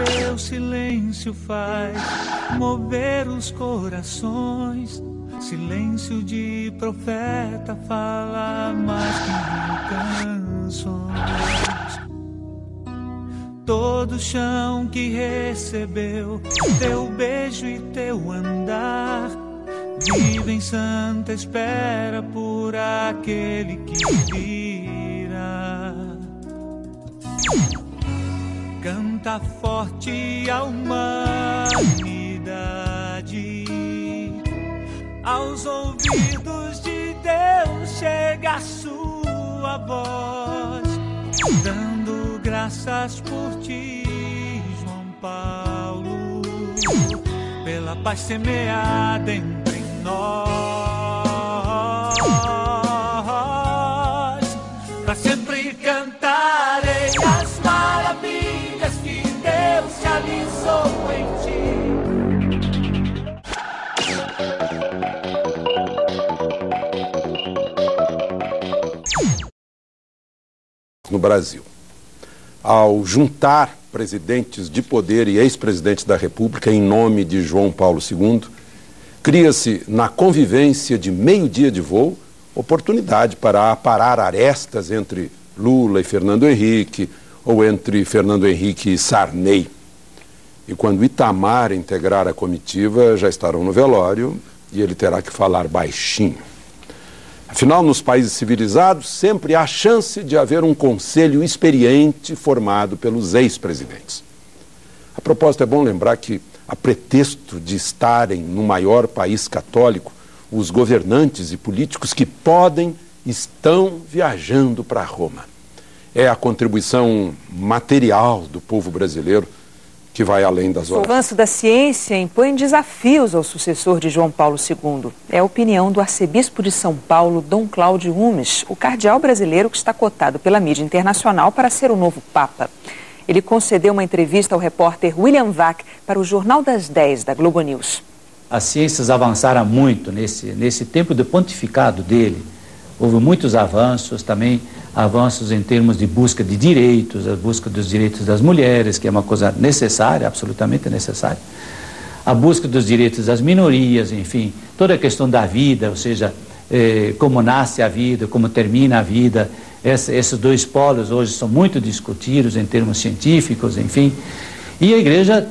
teu silêncio faz mover os corações. Silêncio de profeta fala mais que mil canções. Todo chão que recebeu teu beijo e teu andar vive em santa espera por aquele que virá. Canta forte a humanidade, aos ouvidos de Deus chega a sua voz, dando graças por ti, João Paulo, pela paz semeada entre nós. Pra sempre cantarei as maravilhas que Deus realizou em ti. No Brasil, ao juntar presidentes de poder e ex-presidentes da República em nome de João Paulo II, cria-se na convivência de meio dia de voo oportunidade para aparar arestas entre Lula e Fernando Henrique, ou entre Fernando Henrique e Sarney. E quando Itamar integrar a comitiva, já estarão no velório e ele terá que falar baixinho. Afinal, nos países civilizados, sempre há chance de haver um conselho experiente formado pelos ex-presidentes. A propósito, é bom lembrar que, a pretexto de estarem no maior país católico, os governantes e políticos que podem estão viajando para Roma. É a contribuição material do povo brasileiro que vai além das horas. O avanço da ciência impõe desafios ao sucessor de João Paulo II. É a opinião do arcebispo de São Paulo, Dom Cláudio Umes, o cardeal brasileiro que está cotado pela mídia internacional para ser o novo Papa. Ele concedeu uma entrevista ao repórter William Vac para o Jornal das 10 da Globo News. As ciências avançaram muito nesse tempo de pontificado dele. Houve muitos avanços, também avanços em termos de busca de direitos, a busca dos direitos das mulheres, que é uma coisa necessária, absolutamente necessária. A busca dos direitos das minorias, enfim, toda a questão da vida, ou seja, como nasce a vida, como termina a vida. Esses dois polos hoje são muito discutidos em termos científicos, enfim. E a Igreja,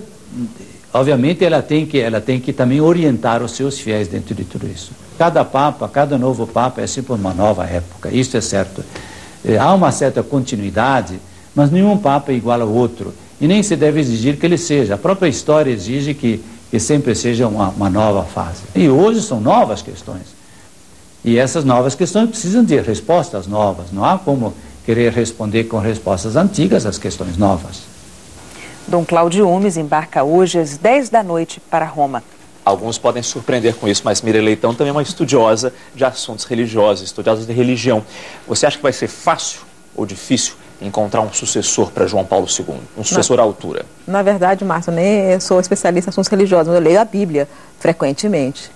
obviamente, ela tem que também orientar os seus fiéis dentro de tudo isso. Cada Papa, cada novo Papa é sempre uma nova época, isso é certo. Há uma certa continuidade, mas nenhum Papa é igual ao outro. E nem se deve exigir que ele seja. A própria história exige que sempre seja uma nova fase. E hoje são novas questões. E essas novas questões precisam de respostas novas. Não há como querer responder com respostas antigas às questões novas. Dom Cláudio Umes embarca hoje às 10 da noite para Roma. Alguns podem surpreender com isso, mas Miriam Leitão também é uma estudiosa de assuntos religiosos, estudiosa de religião. Você acha que vai ser fácil ou difícil encontrar um sucessor para João Paulo II, um sucessor à altura? Na verdade, Márcio, eu nem sou especialista em assuntos religiosos, mas eu leio a Bíblia frequentemente.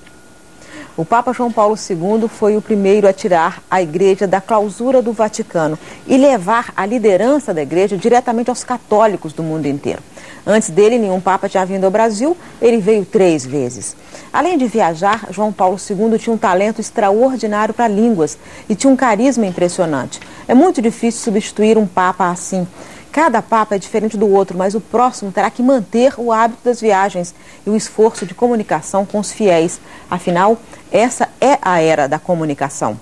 O Papa João Paulo II foi o primeiro a tirar a Igreja da clausura do Vaticano e levar a liderança da Igreja diretamente aos católicos do mundo inteiro. Antes dele, nenhum Papa tinha vindo ao Brasil, ele veio 3 vezes. Além de viajar, João Paulo II tinha um talento extraordinário para línguas e tinha um carisma impressionante. É muito difícil substituir um Papa assim. Cada Papa é diferente do outro, mas o próximo terá que manter o hábito das viagens e o esforço de comunicação com os fiéis. Afinal, essa é a era da comunicação.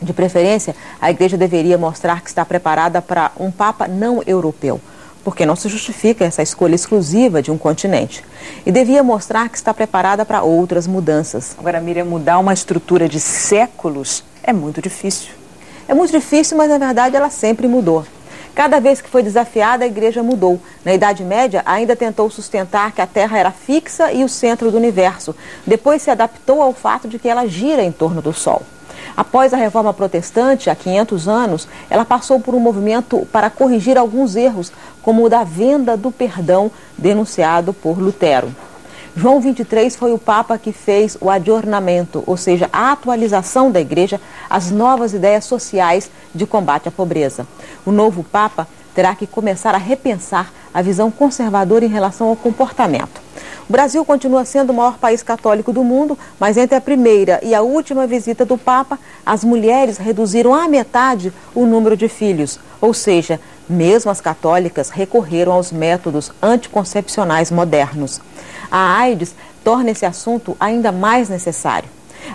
De preferência, a Igreja deveria mostrar que está preparada para um Papa não europeu, porque não se justifica essa escolha exclusiva de um continente. E devia mostrar que está preparada para outras mudanças. Agora, Miriam, mudar uma estrutura de séculos é muito difícil. É muito difícil, mas na verdade ela sempre mudou. Cada vez que foi desafiada, a Igreja mudou. Na Idade Média, ainda tentou sustentar que a Terra era fixa e o centro do universo. Depois se adaptou ao fato de que ela gira em torno do Sol. Após a Reforma Protestante, há 500 anos, ela passou por um movimento para corrigir alguns erros, como o da venda do perdão, denunciado por Lutero. João XXIII foi o Papa que fez o adornamento, ou seja, a atualização da Igreja às novas ideias sociais de combate à pobreza. O novo Papa terá que começar a repensar a visão conservadora em relação ao comportamento. O Brasil continua sendo o maior país católico do mundo, mas entre a primeira e a última visita do Papa, as mulheres reduziram à metade o número de filhos. Ou seja, mesmo as católicas recorreram aos métodos anticoncepcionais modernos. A AIDS torna esse assunto ainda mais necessário.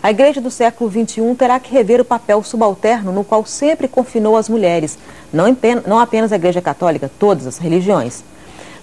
A Igreja do século XXI terá que rever o papel subalterno no qual sempre confinou as mulheres, não apenas a Igreja Católica, todas as religiões.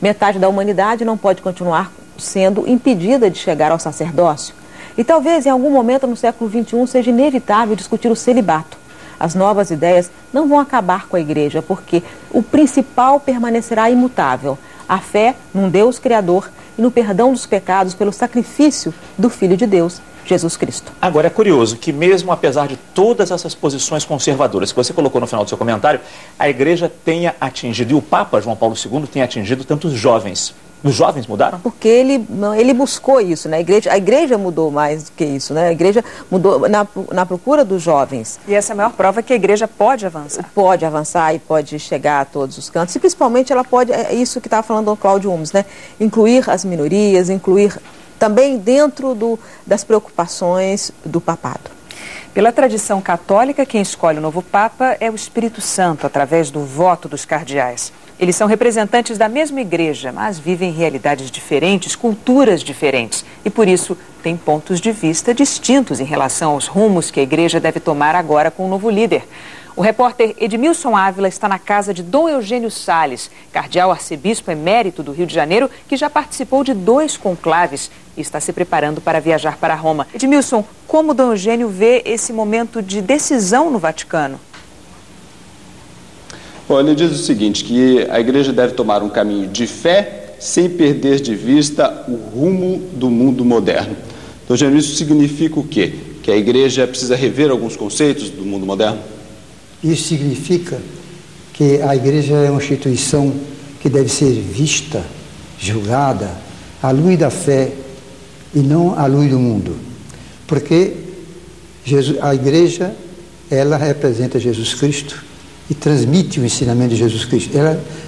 Metade da humanidade não pode continuar sendo impedida de chegar ao sacerdócio. E talvez em algum momento no século XXI seja inevitável discutir o celibato. As novas ideias não vão acabar com a Igreja, porque o principal permanecerá imutável: a fé num Deus Criador e no perdão dos pecados pelo sacrifício do Filho de Deus, Jesus Cristo. Agora, é curioso que mesmo apesar de todas essas posições conservadoras que você colocou no final do seu comentário, a Igreja tenha atingido, e o Papa João Paulo II tenha atingido tantos jovens. Os jovens mudaram? Porque ele buscou isso, né? A igreja mudou mais do que isso, né? A Igreja mudou na procura dos jovens. E essa é a maior prova que a Igreja pode avançar. Pode avançar e pode chegar a todos os cantos. E principalmente ela pode, é isso que estava falando o Cláudio Umes, né? Incluir as minorias, incluir também dentro das preocupações do papado. Pela tradição católica, quem escolhe o novo Papa é o Espírito Santo, através do voto dos cardeais. Eles são representantes da mesma igreja, mas vivem realidades diferentes, culturas diferentes. E por isso têm pontos de vista distintos em relação aos rumos que a igreja deve tomar agora com o novo líder. O repórter Edmilson Ávila está na casa de Dom Eugênio Salles, cardeal arcebispo emérito do Rio de Janeiro, que já participou de 2 conclaves e está se preparando para viajar para Roma. Edmilson, como Dom Eugênio vê esse momento de decisão no Vaticano? Bom, ele diz o seguinte, que a Igreja deve tomar um caminho de fé sem perder de vista o rumo do mundo moderno. Então, isso significa o quê? Que a Igreja precisa rever alguns conceitos do mundo moderno? Isso significa que a Igreja é uma instituição que deve ser vista, julgada, à luz da fé e não à luz do mundo. Porque a Igreja, ela representa Jesus Cristo e transmite o ensinamento de Jesus Cristo.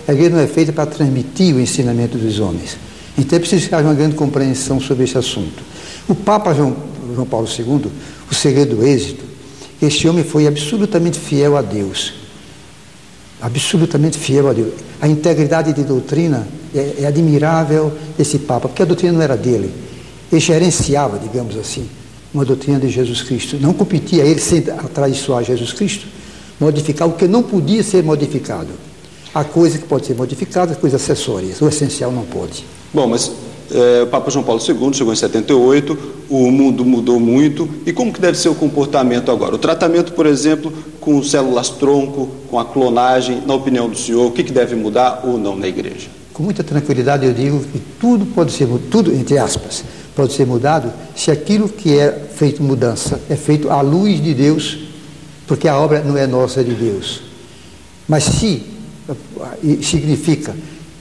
A Igreja não é feita para transmitir o ensinamento dos homens. Então é preciso que haja uma grande compreensão sobre esse assunto. O Papa João Paulo II, o segredo do êxito, este homem foi absolutamente fiel a Deus. Absolutamente fiel a Deus. A integridade de doutrina é admirável desse Papa, porque a doutrina não era dele. Ele gerenciava, digamos assim, uma doutrina de Jesus Cristo. Não competia ele sem atraiçoar Jesus Cristo, modificar o que não podia ser modificado. Há coisa que pode ser modificada, coisas acessórias. O essencial não pode. Bom, mas o Papa João Paulo II chegou em 78, o mundo mudou muito. E como que deve ser o comportamento agora? O tratamento, por exemplo, com células-tronco, com a clonagem, na opinião do senhor, o que deve mudar ou não na Igreja? Com muita tranquilidade eu digo que tudo pode ser, tudo, entre aspas, pode ser mudado se aquilo que é feito mudança é feito à luz de Deus, porque a obra não é nossa, é de Deus. Mas se significa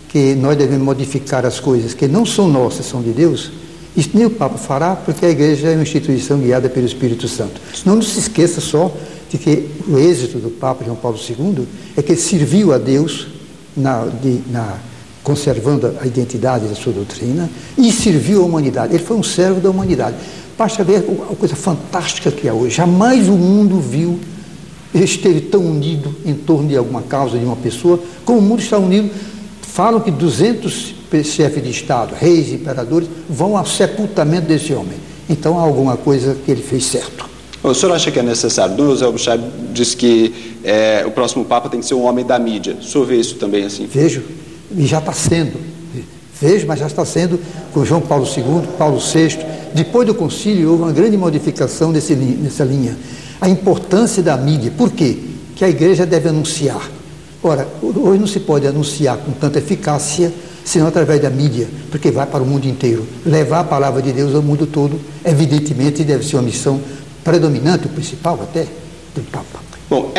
que nós devemos modificar as coisas que não são nossas, são de Deus, isso nem o Papa fará, porque a Igreja é uma instituição guiada pelo Espírito Santo. Não se esqueça só de que o êxito do Papa João Paulo II é que ele serviu a Deus conservando a identidade da sua doutrina e serviu a humanidade. Ele foi um servo da humanidade. Basta ver a coisa fantástica que é hoje. Jamais o mundo viu, esteve tão unido em torno de alguma causa, de uma pessoa, como o mundo está unido. Falam que 200 chefes de Estado, reis, imperadores, vão ao sepultamento desse homem. Então há alguma coisa que ele fez certo. O senhor acha que é necessário? Dom José Albuquerque diz que o próximo Papa tem que ser um homem da mídia. O senhor vê isso também assim? Vejo, e já está sendo. Vejo, mas já está sendo com João Paulo II, Paulo VI. Depois do concílio houve uma grande modificação nessa linha. A importância da mídia. Por quê? Que a Igreja deve anunciar. Ora, hoje não se pode anunciar com tanta eficácia, senão através da mídia, porque vai para o mundo inteiro. Levar a palavra de Deus ao mundo todo, evidentemente, deve ser uma missão predominante, o principal até, do Papa. Bom,